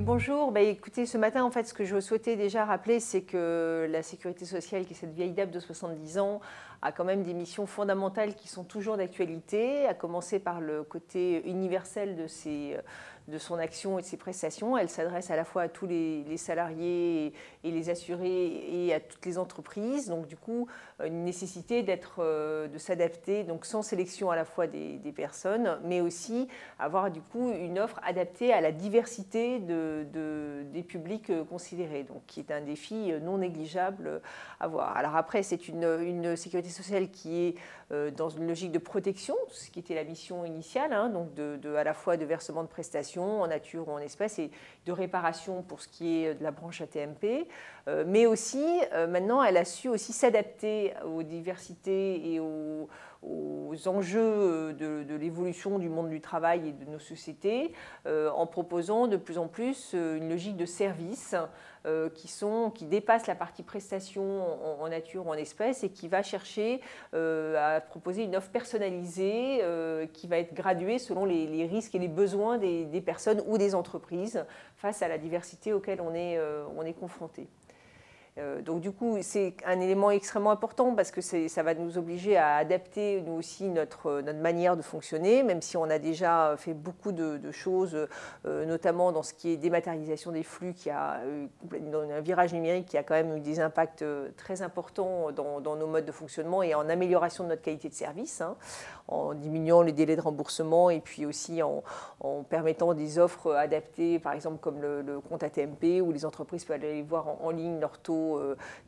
bonjour. Écoutez, ce matin, en fait, ce que je souhaitais déjà rappeler, c'est que la sécurité sociale, qui est cette vieille dame de 70 ans, a quand même des missions fondamentales qui sont toujours d'actualité, à commencer par le côté universel de son action et de ses prestations. Elle s'adresse à la fois à tous les salariés et les assurés et à toutes les entreprises. Donc, du coup, une nécessité de s'adapter, donc sans sélection à la fois des personnes, mais aussi avoir du coup une offre adaptée à la diversité des publics considérés, donc qui est un défi non négligeable à voir. Alors après, c'est une sécurité sociale qui est dans une logique de protection, ce qui était la mission initiale, donc à la fois de versement de prestations en nature ou en espèces et de réparation pour ce qui est de la branche AT-MP, mais aussi maintenant elle a su aussi s'adapter aux diversités et aux enjeux de l'évolution du monde du travail et de nos sociétés en proposant de plus en plus une logique de service qui dépasse la partie prestation en nature ou en espèces et qui va chercher à proposer une offre personnalisée qui va être graduée selon les risques et les besoins des personnes ou des entreprises face à la diversité auquel on est confronté. Donc du coup, c'est un élément extrêmement important parce que ça va nous obliger à adapter nous aussi notre manière de fonctionner, même si on a déjà fait beaucoup de choses, notamment dans ce qui est dématérialisation des flux, qui a un virage numérique qui a quand même eu des impacts très importants dans nos modes de fonctionnement et en amélioration de notre qualité de service, en diminuant les délais de remboursement et puis aussi en permettant des offres adaptées, par exemple comme le compte AT-MP, où les entreprises peuvent aller voir en ligne leur taux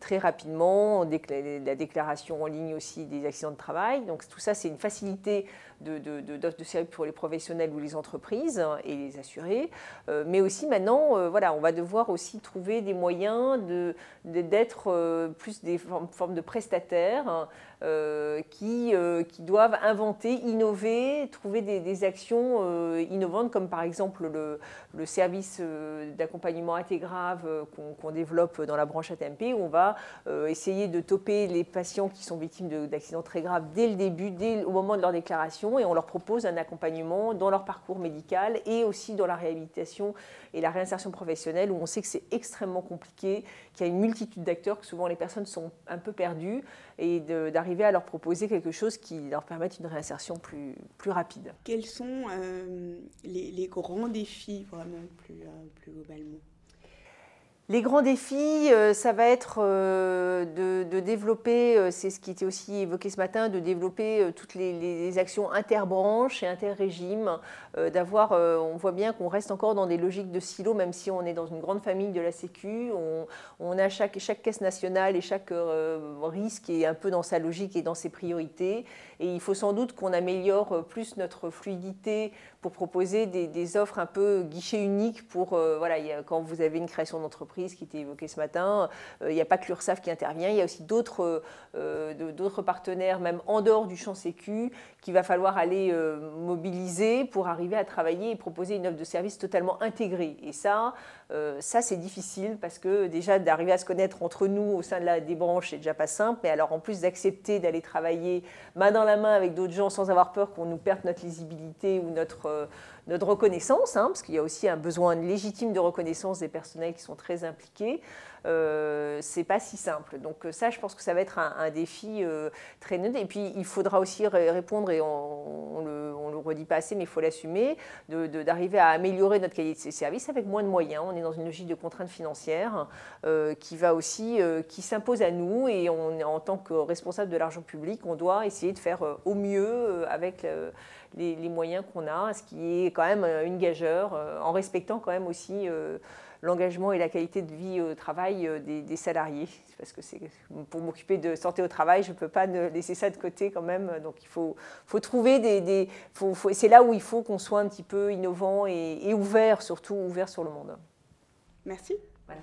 très rapidement, la déclaration en ligne aussi des accidents de travail. Donc tout ça, c'est une facilité d'offres de services pour les professionnels ou les entreprises et les assurés. Mais aussi maintenant, voilà, on va devoir aussi trouver des moyens d'être plus des formes de prestataires qui doivent inventer, innover, trouver des actions innovantes, comme par exemple le service d'accompagnement AT-Grave qu'on développe dans la branche AT-MP, où on va essayer de toper les patients qui sont victimes d'accidents très graves dès le début, au moment de leur déclaration, et on leur propose un accompagnement dans leur parcours médical et aussi dans la réhabilitation et la réinsertion professionnelle, où on sait que c'est extrêmement compliqué, qu'il y a une multitude d'acteurs, que souvent les personnes sont un peu perdues, et d'arriver à leur proposer quelque chose qui leur permette une réinsertion plus rapide. Quels sont les grands défis vraiment plus globalement ? Les grands défis, ça va être de développer, c'est ce qui était aussi évoqué ce matin, de développer toutes les actions interbranches et interrégimes, on voit bien qu'on reste encore dans des logiques de silos, même si on est dans une grande famille de la Sécu, on a chaque caisse nationale et chaque risque est un peu dans sa logique et dans ses priorités, et il faut sans doute qu'on améliore plus notre fluidité pour proposer des offres un peu guichet unique pour, quand vous avez une création d'entreprise qui était évoquée ce matin, il n'y a pas que l'URSSAF qui intervient, il y a aussi d'autres partenaires, même en dehors du champ Sécu, qu'il va falloir aller mobiliser pour arriver à travailler et proposer une offre de service totalement intégrée. Et ça c'est difficile parce que déjà d'arriver à se connaître entre nous au sein des branches, c'est déjà pas simple, mais alors en plus d'accepter d'aller travailler main dans la main avec d'autres gens sans avoir peur qu'on nous perde notre lisibilité ou notre reconnaissance, parce qu'il y a aussi un besoin légitime de reconnaissance des personnels qui sont très impliqués, c'est pas si simple. Donc ça, je pense que ça va être un défi très neutre. Et puis il faudra aussi répondre, et on le redit pas assez, mais il faut l'assumer, d'arriver à améliorer notre qualité de service avec moins de moyens. On est dans une logique de contrainte financière qui s'impose à nous, et en tant que responsable de l'argent public, on doit essayer de faire au mieux avec les moyens qu'on a, ce qui est quand même une gageure, en respectant quand même aussi l'engagement et la qualité de vie au travail des salariés. Parce que pour m'occuper de santé au travail, je ne peux pas laisser ça de côté quand même. Donc il faut trouver c'est là où il faut qu'on soit un petit peu innovant et ouvert, surtout ouvert sur le monde. Merci. Voilà.